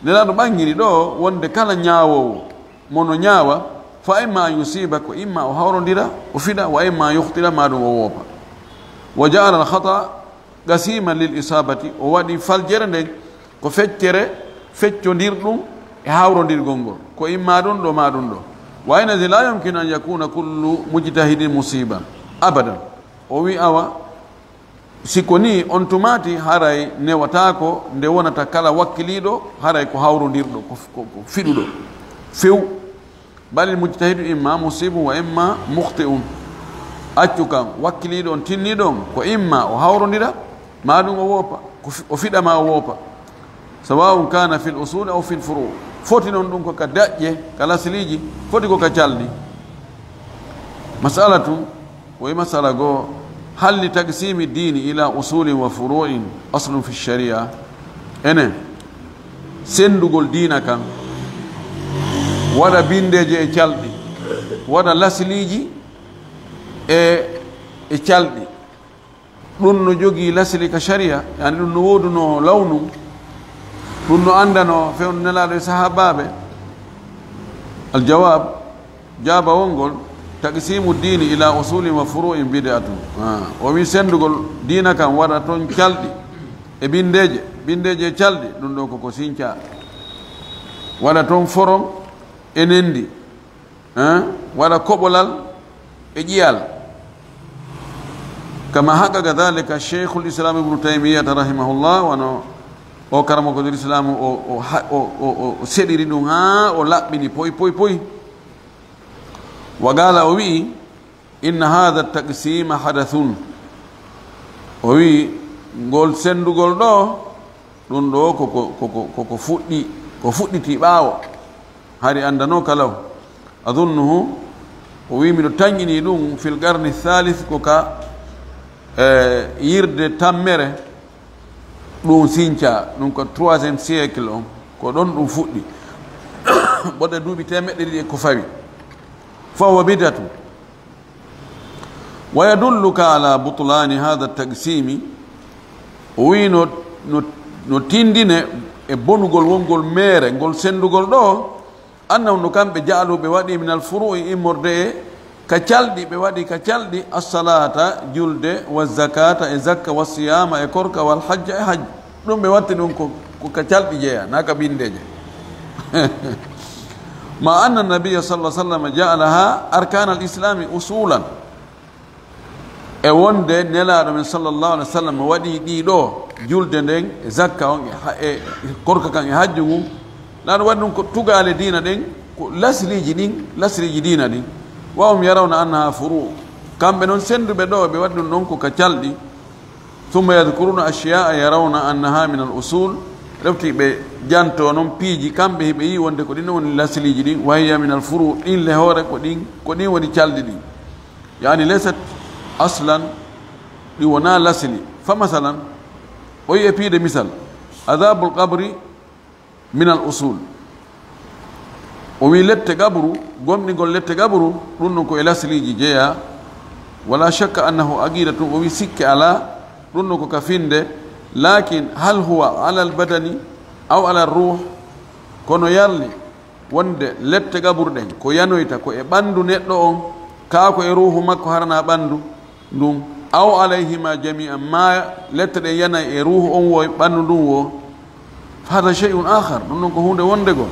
nelaɗo ɓangiri ɗo wonde kala ñaawowo mono ñaawa fa imma an yusiba ko imma o hawrodira o fiɗa wa imma yuhtira ma ɗum o woopa wa jaala al khata gasima lil isabati o waɗi faljere nden ko feccere feccodir ɗum e hawrodirgol ngol ko imma ɗum ɗo ma ɗum ɗo wa inadi la yumkinu an yakuna kullu mujtahidin musiban abadan o wi awa siko ni on tumati haray newatako nde wonata kala wakkiliɗo haray ko hawrodirɗo ko fiɗuɗo few bal mujtahidu imma musibu wa imma mukhti'un accu kan wakkiliɗo on tinniɗon ko imma o hawrodira ma ɗum o woopa o fiɗama o woopa sawa'un kana fil usul aw fil furu foti noon ɗum ko ka daƴƴe ka lasliji foti ko ka calɗi masalatu woyi masala goo hal li taksimi dini ila usulin wa furu'in aslun fi sharia enen sendugol dina kan waɗa bindeje e calɗi waɗa lasliji e calɗi ɗum no jogii lasli ka sharia yani ɗum no woduno lawnu ɗum no andano fewno nelaɗo e sahabaɓe aljawab jaaba wongol taqsimu dini ila usulin wa furu'in bid'atun o wi sendugol dina kam waɗa toon calɗi e bindeje e calɗi ɗum ɗo koko sinca waɗa toon foron e nendi waɗa koɓolal e ƴiyal kama haqqaqa dhalika cheikhul islam ibnu taymiyata rahimahullah wano o karamogodol islamu o seɗiri ɗum ha o laɓɓini poy wa qala o wi inna hadha taqsima hadathun o wi ngol sendugol ɗo ɗum ɗo koko fuɗɗiti ɓaawo hari andano kalaw adunnuhu o wi miɗo tañƴini ɗum fil qarni thalith ko ka yirde tammere ɗum sinca ɗum ko 3e siècle on ko ɗon ɗum fuɗɗi ɓoɗe duuɓi temeɗɗe ɗiɗi ko fawi fahuwa bidatu wa yadulluka ala butlani hada tagsimi o wi no tindine e bonugol wongol mere ngol sendugol ɗo annahu no kamɓe jaaluɓe waɗi min al furu'i immorde e ka calɗi ɓe waɗi ka calɗi assalata julde wa zakata e zakka wa siyama e korka wal hajja e hajj ɗum ɓe watti ɗum ko ka calɗi jeeya na ka bindeje ma anna nabiya sallah sallam jaalaha arkana al islami usulan e wonde nelaɗo men sallllahu alih wa sallam waɗi ɗiɗo julde nden e zakka on e korka kan e hajju ngun laɗo waɗi ɗum ko tugale dina ɗen ko lasriji dina ɗin wa hum yarawna annaha furu kamɓe noon senduɓe ɗo ɓe waɗi ɗum ɗon ko ka calɗi thumma yadkuruna ashiya'a yarawna annaha min al usul refti ɓe janto noon piiji kamɓe hiɓe yi wonde ko ɗin woni lasliji ɗin wa hiya min al furu ɗin le hoore ko ɗin woni calɗi ɗin yani laysat aslan ɗi wona lasli fa masalan o yi e piide misal adabul qabri min al usul o wi lette gabru gomɗigol lette gabru ɗum ɗon ko e lasliji jeeya wala shakka annahu aqidatun o wi sikke ala ɗum ɗon ko ka finde lakin hal huwa ala al badani aw ala ruh kono yarli wonde lette gabru ɗen ko yanoyta ko e ɓandu neɗɗo on kaa ko e ruhu makko harana ɓandu ndun aw alayhima jami'an ma lette ɗen yanay e ruhu on wo e ɓandu ndun wo hada shay'un akhar ɗum ɗon ko hunde wondego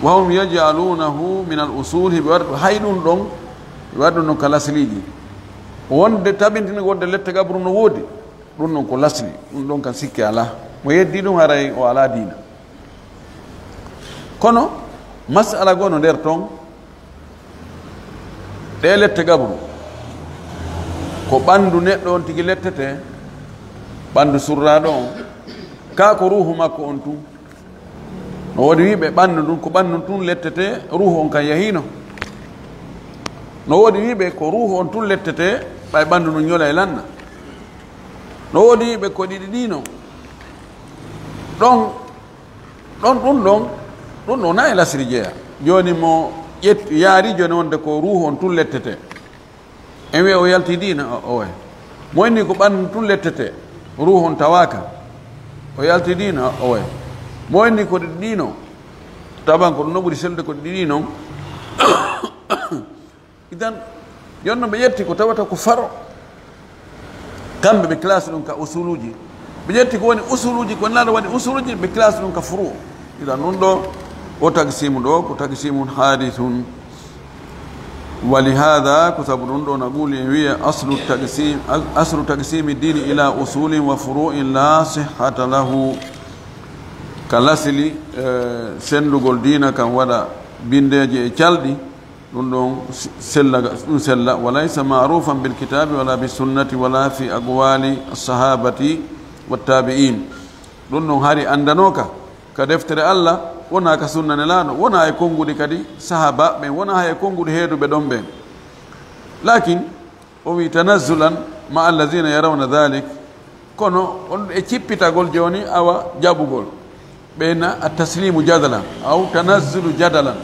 wa hum yaj'alunahu min al usul hiɓe waɗa hay ɗum ɗon ɓe waɗa ɗum ɗon ka lasliji wonde tabintini wonde lette gabru no woodi ɗum ɗon ko lasli ɗum ɗon kan sikke ala mo yeddi ɗum haray o ala dina kono masala gono nder toon ɗe lette gabru ko ɓandu neɗɗo on tigi lettete ɓandu surraɗo on ka ko ruhu makko on tun no woodi wiɓe ɓandu ɗum ko ɓandu tun lettete ruhu on kan yahino no woodi wiɓe ko ruhu on tun lettete ɓay ɓandu ɗum ñola e lanna no woodi wiɓe ko ɗiɗi ɗino ɗum ɗon na e lasri jeeya joni mo ƴettu yaari joni wonde ko ruhu on tun lettete en wiya o yalti dina o way mo inni ko ɓandu tun lettete ruhu on tawaka o yalti dina o way mo inni ko ɗiɗi ɗino taban ko ɗum no ɓuri selde ko ɗiɗi ɗi noon idan jonno ɓe ƴetti ko tawata ko faro kamɓe ɓe classe ɗum ka usuluji ɓe ƴetti ko woni usuluji ko naɗa waɗi usuluji ɓe classe ɗum ka furu ila noon ɗo o tagsimu ɗo ko tagsimun hadithun ولهذا كتب نقول هي أصل تقسيم الدين إلى أصول وفروع لا صحة له كالأصل سندقول دين كان ولا بندجي تشالدي نون سلا وليس معروفا بالكتاب ولا بالسنة ولا في أقوال الصحابة والتابعين نون هاري أندنوكا كدفتر الله wona ka sunnane laano wona e konngudi kadi sahaba ɓen wona hay konngudi heeduɓe ɗon ɓen lakin o wi tanazzulan ma allazina yarawna dhalik kono on e cippitagol joni awa jaɓugol ɓeyna a taslimu jadalan aw tanazzulu jadalan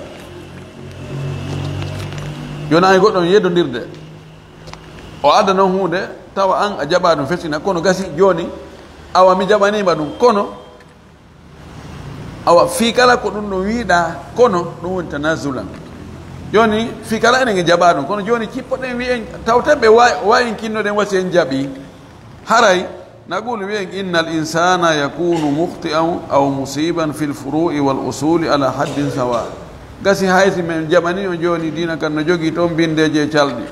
joni ay goɗɗon yeddodirde o adda noon hunde tawa an a jaɓa ɗum fesina kono gasi joni awa mi jaɓanima ɗum kono awa fi kala ko ɗum ɗo wiiɗa kono ɗum woni tanazulan joni fi kala enen e jaɓa ɗum kono joni cippoɗen wiyen tawta ɓe wayin kinnoɗen wasi en jaaɓi haray naqulu wiyen inna al insana yakunu muhti'an aw musiban fi lfuru'i wal usuli ala haddin sawa gasi hayti men jaɓani o joni dina kan no jogui toon bindeji e calɗi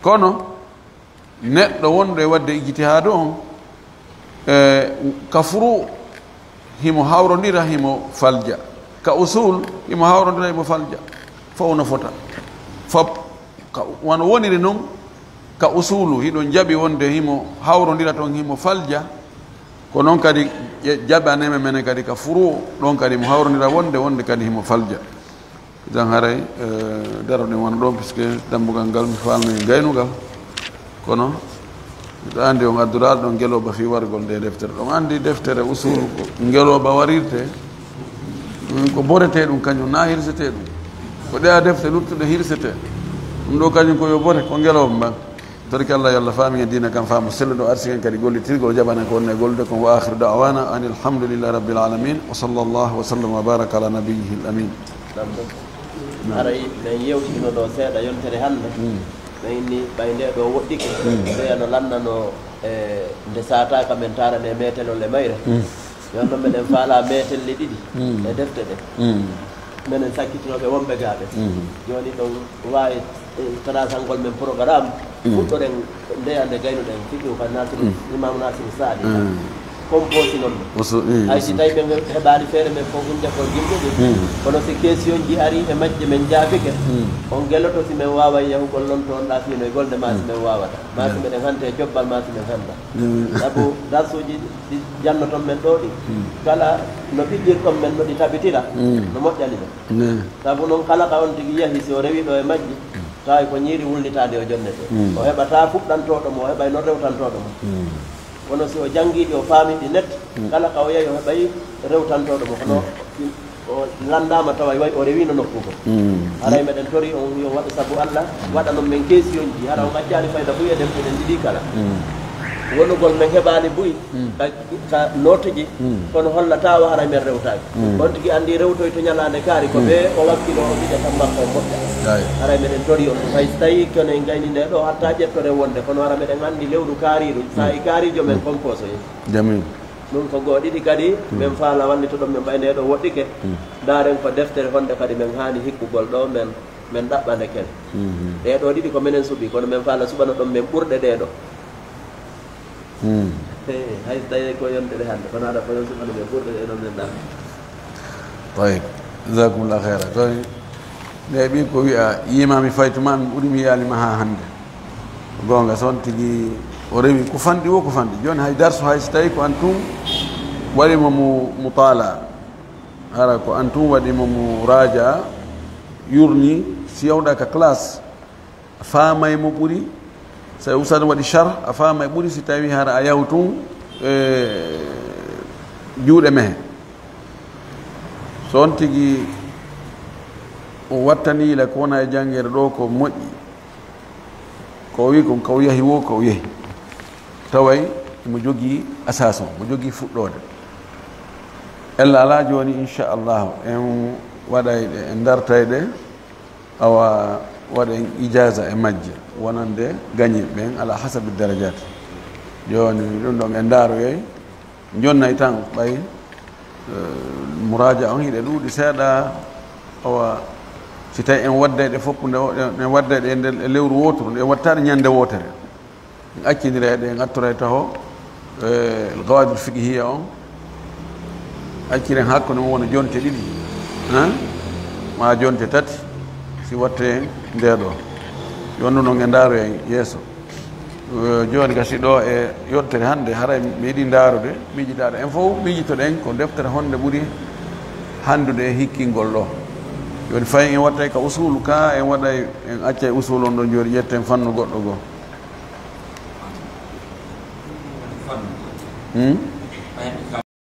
kono neɗɗo wonɗo e wadde ijtihadu on ka furu himo hawrodira himo falja ka usul himo hawrodira himo falja fof no fota fop wono woniri noon ka usulu hiɗon jaɓi wonde himo hawrodira toon himo falja ko noon kadi jaɓaneme mene kadi ka furu ɗon kadi mo hawrodira wonde kadi himo falja jan haray daroɗen wona ɗon puisque dambugal ngal mi falnoyi gaynugal kono ɗo andi on adduraɗo ɗon ngeloba fi wargol nde deftere ɗon andi deftere usulu ko ngeloba warirte ko borete ɗum kañum na hirsete ɗum ko ɗeya defte luttuɗe hirsete ɗum ɗo kañum ko yo bore ko ngeloba mban torki allah yo allah faami en dina kam faamo sello ɗo arsi hen kadi gollitirgol jaɓana ko wonne gollude kon wa akhiru da'wana an alhamdulillahi rabbil alamin wa sallallahu wa sallam wa baraka ala nabiyyihi al amin aray men yewtino ɗo seeɗa yontere hannde ɓayni ɓay nde ɗo woɗɗike ɓeyano lannano nde sataka men tarane metelol e mayre yon noon meɗen faala metelle ɗiɗi e defte ɗe minen sakkitinoɓe wonɓe gaaɓe joni ɗon wawi trasangol men programme fuɗɗoɗen ndeyande gaynuɗen fiqihu ka nasiru imam nasiru saadi composi noon hay si tawi ɓe heɓani feere men fof hunde ko yimɓeɓe kono si question ji ari e majje men jaabike on gelloto si men wawa yahugol noon toon ɗafino e golde ma si men wawata ma si meɗen hante e jobbal ma si men handa saabu darsuji ɗi jannoton men ɗo ɗi kala no ɓiɗɗirɗon men ɗo ɗi tabitira no moƴƴani ɓe saabu noon kala ka on tigui yahi si o rewi ɗo e majji tawi ko ñiiri wullitade o jonnete o heɓata fuɗɗantoɗomo o heɓay noon rewtantoɗomo kono si o janggiɗi o faamiɗi net kala ka o yehi o heɓay rewtantoɗomo kono o landama tawa way o rewino nokkugo haray meɗen tori on yo waɗa saabu allah waɗa noon men question ji hara o gaccani fayda fu e defteɗen ɗiɗi kala wonugol men heɓani buy ka notuji kono hollata o haray men rewtaki on tigui andi rewtoy to ñalande kaari ko ɓe o wakkilo o ɓiɗa tan makko moƴƴa haray meɗen tori on hay so tawi kono en gayni nde ɗo hatta ƴettore wonde kono hara meɗen andi lewru kaariɗum sa i kaarijo men composo en jamin ɗum ko goo ɗiɗi kadi min faala wallitoɗon min ɓay nde ɗo woɗɗike daren ko deftere honde kadi min hani hikkugol ɗo men ɗaɓɓande ken ɗeɗo ɗiɗi ko minen suuɓi kono min faala suɓano ɗon min ɓurɗe ɗeɗo hay tawi ko yontere hannde kono aɗa kono suɓano min ɓurɗe ɗeɗo min ɗaɓɓa tayib jasakumllah heira koy nde ɓi ko wiya yimami faytuma mi ɓuuri mi yiyalima ha hannde gonga so on tigui o rewi ko fanɗi wo ko fanɗi joni hay darso hay so tawi ko an tum waɗimo mo taala hara ko an tum waɗimo mo radia yurni si yawɗa ka classe a faamay mo ɓuuri so usane waɗi char a faamay ɓuuri si tawi hara a yaw tum juuɗe mehe so on tigui o wattaniyila ko wona e janguere ɗo ko moƴƴi ko wi kon kaw yahi wo ko yehi taway mo jogui asas o mo jogui fuɗɗode ella ala joni inchallahu en waɗayɗe en dartayɗe awa waɗa en ijasa e majje wonande gañi ɓen ala hasabi daradiat joni ɗum ɗon e ndaaroyoy jonnay tan ɓay mouradia on hiɗe ɗuuɗi seeɗa owa si tawi en waddayɗe fof en waddayɗe e nder lewru wotoro nde wattaɗe ñande wotere en accinireɗe en attoray taho gawadul fiqhiya on acciren hakkude mum wona jonte ɗiɗi ma jonte tati si watte ndeɗo jonno noon e ndaaro en yeeso joni gasi ɗo e yottere hannde haray meeɗi ndaarude miijitaɗo en fof miijitoɗen ko deftere honde ɓuuri handude e hikkingol ɗo joni fayi en wattay ka usulu ka en waɗay en accay usulu on ɗon joni ƴetten fannu goɗɗo goo